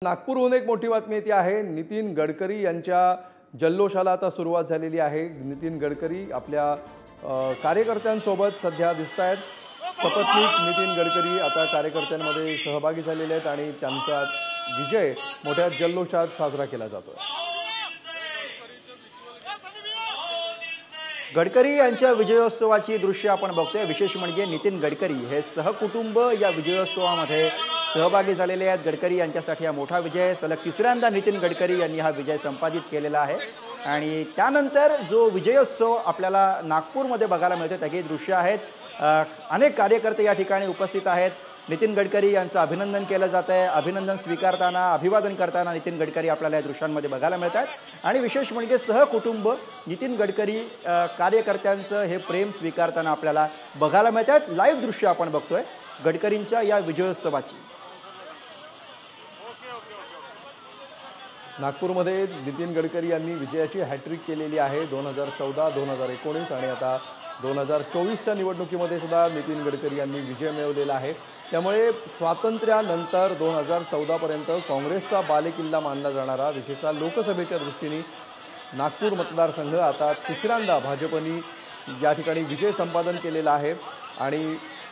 नागपूरहून एक मोठी बातमी येते आहे। नितीन गडकरी यांच्या जल्लोषाला आता सुरुवात झालेली आहे। नितीन गडकरी आपल्या कार्यकर्त्यांसोबत सध्या दिसतायत। शपथविधी नितीन गडकरी आता कार्यकर्त्यांमध्ये सहभागी झालेले आहेत आणि त्यांचा विजय मोठ्या जल्लोषात साजरा केला जातोय। गडकरी यांच्या विजयोत्सवाची दृश्य आपण बघतोय। विशेष म्हणजे नितीन गडकरी हे सहकुटुंब या विजयोत्सवामध्ये सहभागी झालेले आहेत। गडकरी यांच्यासाठी हा मोठा विजय, सलग तिसऱ्यांदा नितीन गडकरी यांनी हा विजय संपादित केलेला आहे। आणि त्यानंतर जो विजयोत्सव आपल्याला नागपूरमध्ये बघायला मिळतो त्याची दृश्य आहेत। अनेक कार्यकर्ते या ठिकाणी उपस्थित आहेत। नितीन गडकरी यांचं अभिनंदन केलं जात आहे। अभिनंदन स्वीकारताना, अभिवादन करताना नितीन गडकरी आपल्याला या दृश्यांमध्ये बघायला मिळतात। आणि विशेष म्हणजे सहकुटुंब नितीन गडकरी कार्यकर्त्यांचं हे प्रेम स्वीकारताना आपल्याला बघायला मिळतात। लाईव्ह दृश्य आपण बघतोय गडकरींच्या या विजयोत्सवाची। नागपूरमध्ये नितीन गडकरी यांनी विजयाची हॅट्रिक केलेली आहे। 2014, 2019 आणि आता 2024च्या निवडणुकीमध्ये सुद्धा नितीन गडकरी यांनी विजय मिळवलेला आहे। त्यामुळे स्वातंत्र्यानंतर 2014 पर्यंत काँग्रेसचा बालेकिल्ला मानला जाणारा विशेषतः लोकसभेच्या दृष्टीने नागपूर मतदारसंघ आता तिसऱ्यांदा भाजपने या ठिकाणी विजय संपादन केलेला आहे। आणि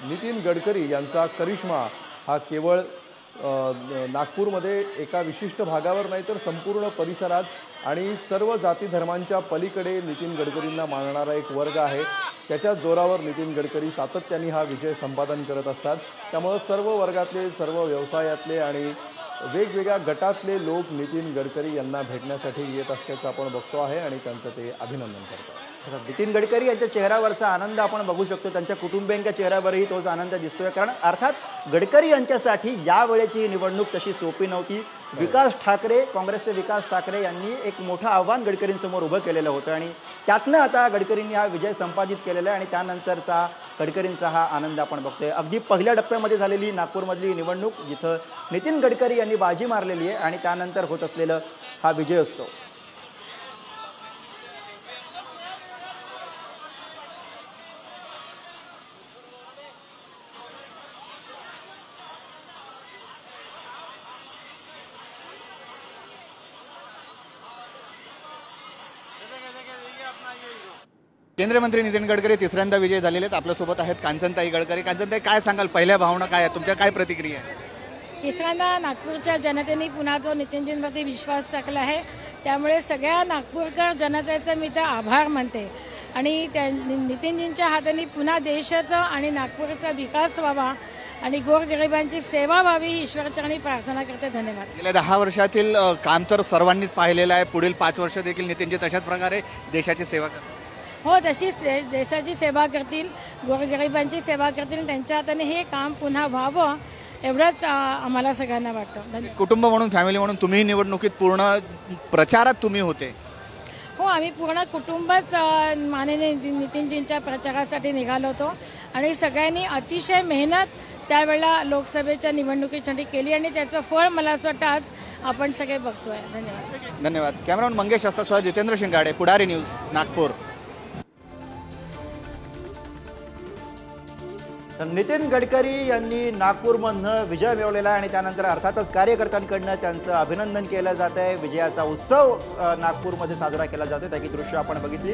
नितीन गडकरी यांचा करिश्मा हा केवळ नागपूरमध्ये एका विशिष्ट भागावर नाही तर संपूर्ण परिसरात आणि सर्व जाती धर्मांच्या पलीकडे नितीन गडकरींना मानणारा एक वर्ग आहे। त्याच्या जोरावर नितीन गडकरी सातत्याने हा विजय संपादन करत असतात। त्यामुळे सर्व वर्गातले, सर्व व्यवसायातले आणि वेगवेगळ्या गटातले लोक नितीन गडकरी यांना भेटण्यासाठी येत असल्याचं आपण बघतो आहे आणि त्यांचं ते अभिनंदन करतात। नितीन गडकरी यांच्या चेहऱ्यावरचा आनंद आपण बघू शकतो। त्यांच्या कुटुंबियांच्या चेहऱ्यावरही तोच आनंद दिसतोय। कारण अर्थात गडकरी यांच्यासाठी यावेळेची ही निवडणूक तशी सोपी नव्हती। विकास ठाकरे, काँग्रेसचे विकास ठाकरे यांनी एक मोठं आव्हान गडकरींसमोर उभं केलेलं होतं आणि त्यातनं आता गडकरींनी हा विजय संपादित केलेला आहे आणि त्यानंतरचा गडकरींचा हा आनंद आपण बघतोय। अगदी पहिल्या टप्प्यामध्ये झालेली नागपूरमधली निवडणूक जिथं नितीन गडकरी यांनी बाजी मारलेली आहे आणि त्यानंतर होत असलेलं हा विजयोत्सव। केंद्रीय मंत्री नितीन गडकरी तिसऱ्यांदा विजय झालेले आहेत। आपल्यासोबत आहेत कांचनताई गडकरी। कांचनताई, काय सांगाल, पहिल्या भावना काय आहेत तुमच्या, काय प्रतिक्रिया आहे? तिसऱ्यांदा नागपूरच्या जनतेने पुन्हा जो नितीनजींवरती विश्वास टाकला आहे त्यामुळे सगळ्या नागपूरकर जनतेचं मी तर आभार मानते। आणि त्या नितीनजींच्या हाताने पुन्हा देशाचा आणि नागपूरचा विकास व्हावा आणि गोरगरिबांची सेवा व्हावी ही ईश्वराचरणी प्रार्थना करते। धन्यवाद। गेल्या 10 वर्षातील काम तर सर्वांनीच पाहिलेलं आहे। पुढील 5 वर्ष देखील नितीनजी तशाच प्रकारे देशाची सेवा करतात। हो, तशीच देशाची सेवा करतील, गोरगरिबांची सेवा करतील। त्यांच्या हाताने हे काम पुन्हा व्हावं एवढंच आम्हाला सगळ्यांना वाटतं। कुटुंब म्हणून, फॅमिली म्हणून तुम्ही निवडणुकीत पूर्ण प्रचारात तुम्ही होते? हो, आम्ही पूर्ण कुटुंबच माननीय नितीनजींच्या प्रचारासाठी निघालो होतो आणि सगळ्यांनी अतिशय मेहनत त्यावेळेला लोकसभेच्या निवडणुकीसाठी केली आणि त्याचं फळ मला असं वाटतं आज आपण सगळे बघतोय। धन्यवाद। धन्यवाद। कॅमेरामन मंगेश अस्तासह जितेंद्र शिंगाडे, पुढारी न्यूज, नागपूर। नितीन गडकरी यांनी नागपूरमधनं विजय मिळवलेला आहे आणि त्यानंतर अर्थातच कार्यकर्त्यांकडनं त्यांचं अभिनंदन केलं जात आहे। विजयाचा उत्सव नागपूरमध्ये साजरा केला जातोय त्याची दृश्य आपण बघितली।